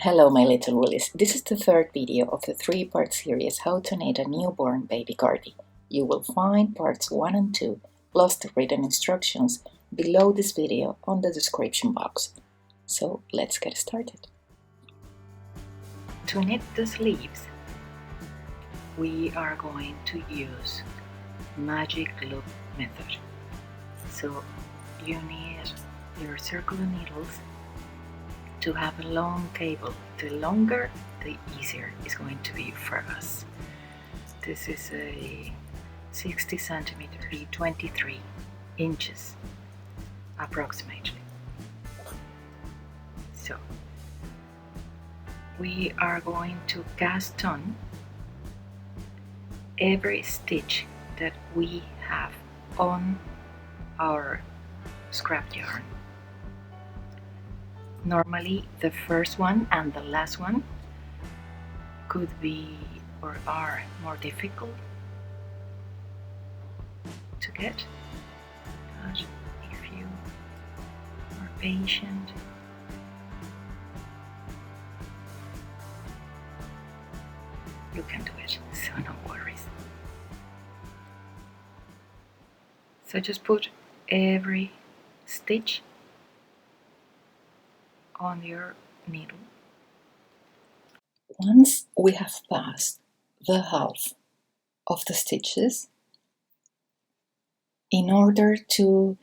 Hello my little woolies, this is the third video of the three-part series How to Knit a Newborn Baby Cardi. You will find parts 1 and 2 plus the written instructions below this video on the description box. So let's get started. To knit the sleeves, we are going to use magic loop method. So you need your circular needles to have a long cable. The longer, the easier it's going to be for us. This is a 60 centimeter, 23 inches approximately. So we are going to cast on every stitch that we have on our scrap yarn. Normally the first one and the last one could be or are more difficult to get, but if you are patient, you can do it, so no worries. So just put every stitch on your needle. Once we have passed the half of the stitches, in order to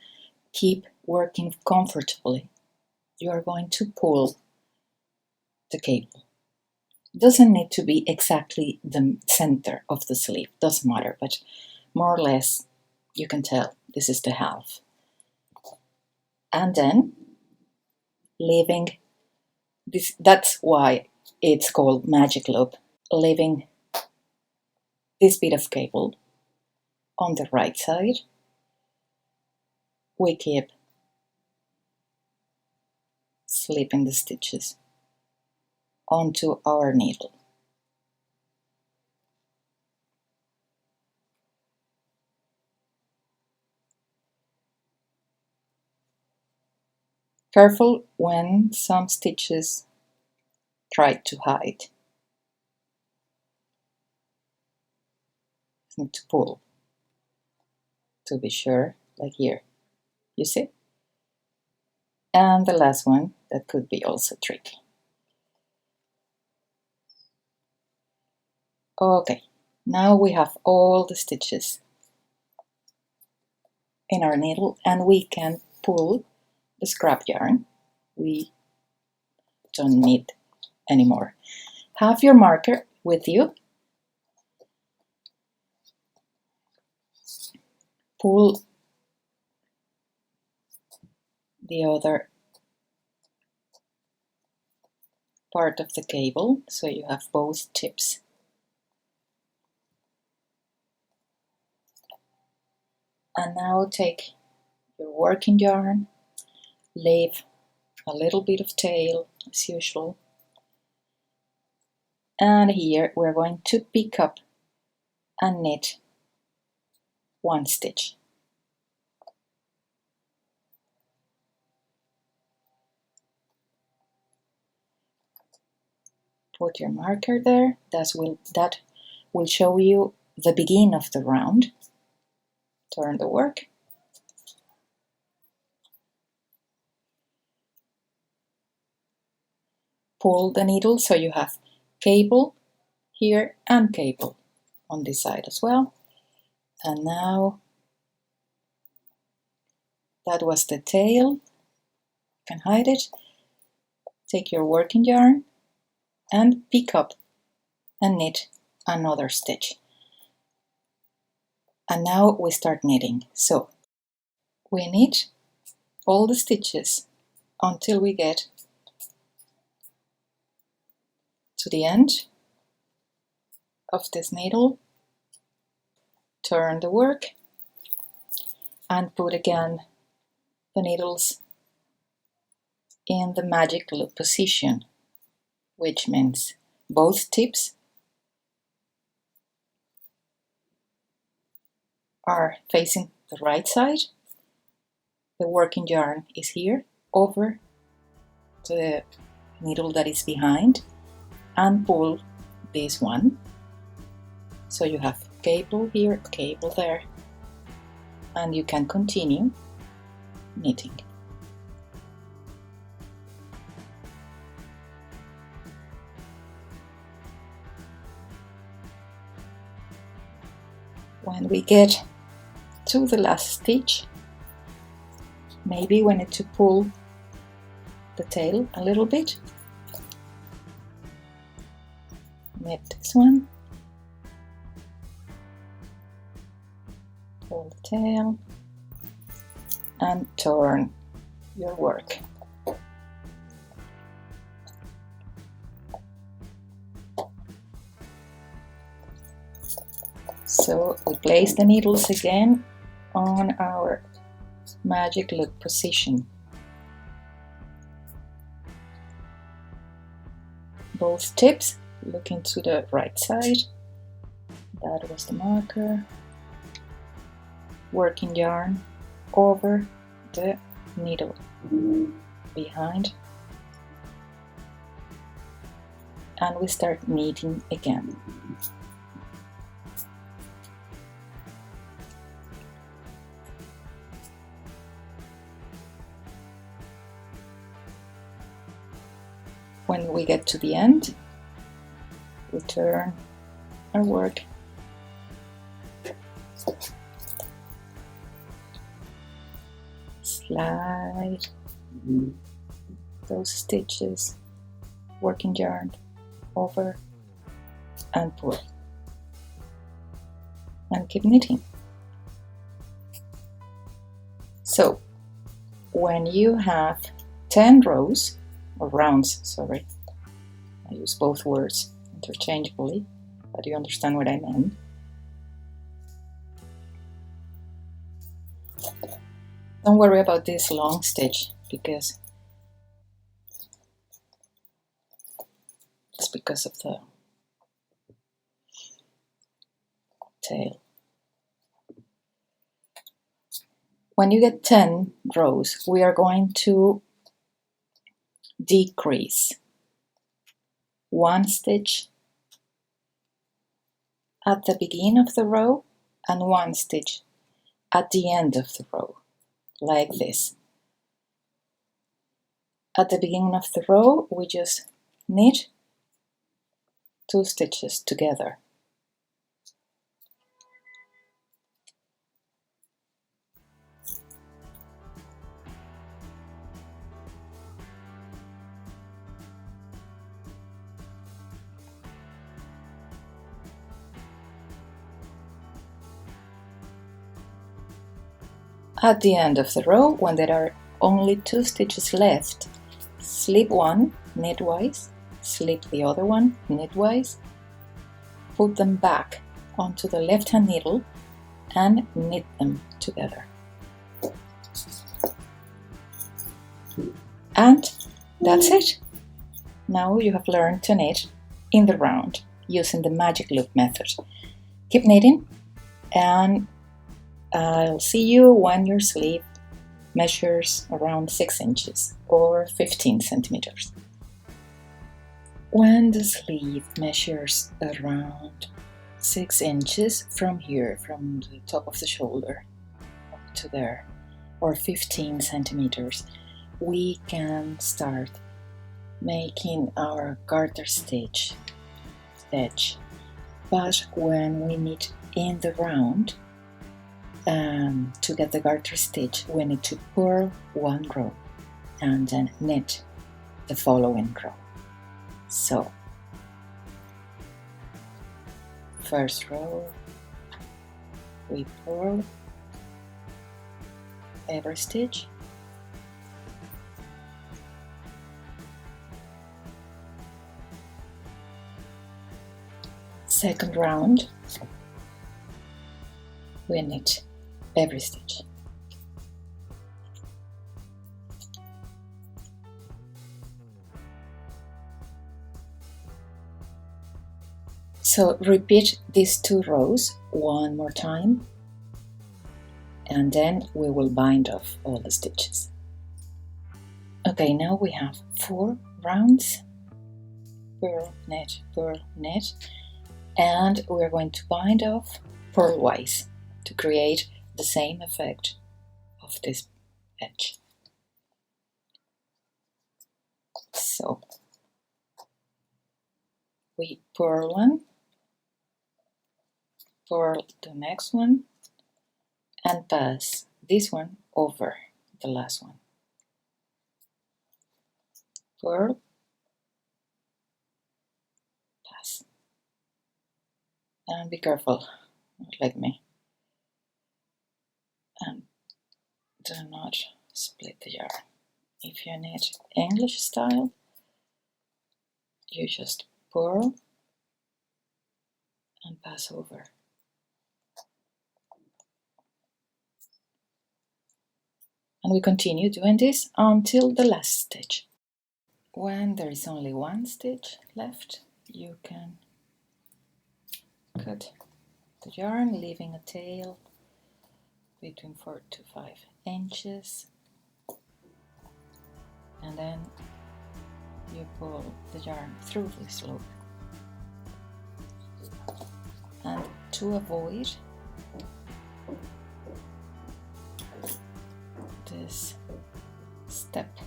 keep working comfortably, you are going to pull the cable. It doesn't need to be exactly the center of the sleeve, doesn't matter, but more or less you can tell this is the half. And then leaving this, that's why it's called magic loop, leaving this bit of cable on the right side. We keep slipping the stitches onto our needle. Careful when some stitches try to hide. Need to pull to be sure, like here, you see? And the last one, that could be also tricky. Okay, now we have all the stitches in our needle and we can pull the scrap yarn. We don't need anymore. Have your marker with you. Pull the other part of the cable so you have both tips. And now take your working yarn, leave a little bit of tail as usual. And here we're going to pick up and knit one stitch. Put your marker there, that will show you the beginning of the round. Turn the work. Pull the needle so you have cable here and cable on this side as well. And now that was the tail. You can hide it. Take your working yarn and pick up and knit another stitch. And now we start knitting. So we knit all the stitches until we get to the end of this needle. Turn the work and put again the needles in the magic loop position, which means both tips are facing the right side. The working yarn is here over the needle that is behind and pull this one. So you have cable here, cable there, and you can continue knitting. When we get to the last stitch, maybe we need to pull the tail a little bit. Knit this one, pull the tail, and turn your work. So we place the needles again on our magic loop position. Both tips looking to the right side. That was the marker. Working yarn over the needle behind. And we start knitting again. When we get to the end, we turn our work slide those stitches, working yarn over and pull, and keep knitting. So when you have 10 rows or rounds, sorry, I use both words interchangeably, but you understand what I mean. Don't worry about this long stitch because it's because of the tail. When you get 10 rows, we are going to decrease 1 stitch at the beginning of the row and 1 stitch at the end of the row, like this. At the beginning of the row, we just knit 2 stitches together. At the end of the row, when there are only 2 stitches left, slip one knitwise, slip the other one knitwise, put them back onto the left hand needle and knit them together. And that's it. Now you have learned to knit in the round using the magic loop method. Keep knitting, and I'll see you when your sleeve measures around 6 inches or 15 centimeters. When the sleeve measures around 6 inches from here, from the top of the shoulder up to there, or 15 centimeters, we can start making our garter stitch. But when we knit in the round, to get the garter stitch, we need to purl 1 row and then knit the following row. So, first row, we purl every stitch. Second round, we knit every stitch. So repeat these 2 rows 1 more time, and then we will bind off all the stitches. Okay, now we have 4 rounds, purl, knit, and we're going to bind off purlwise to create the same effect of this edge. So we purl one, purl the next one, and pass this one over the last one. Purl, pass, and be careful, not like me, and do not split the yarn. If you knit English style, you just purl and pass over. And we continue doing this until the last stitch. When there is only one stitch left, you can cut the yarn, leaving a tail between 4 to 5 inches, and then you pull the yarn through this loop. And to avoid this step,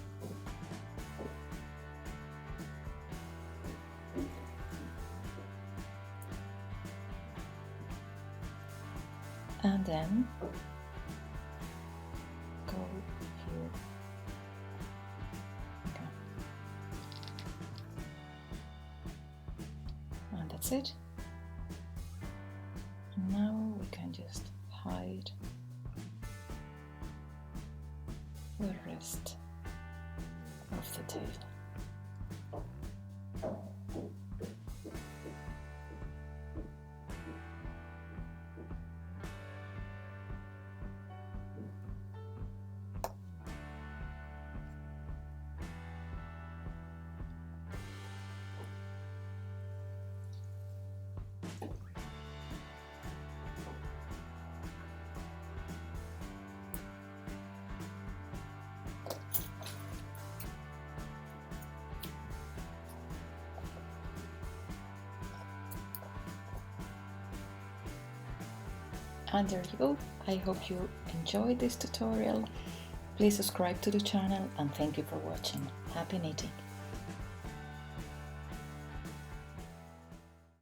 and then go here. Okay. And that's it. Now we can just hide the rest of the tail. And there you go. I hope you enjoyed this tutorial. Please subscribe to the channel and thank you for watching. Happy knitting!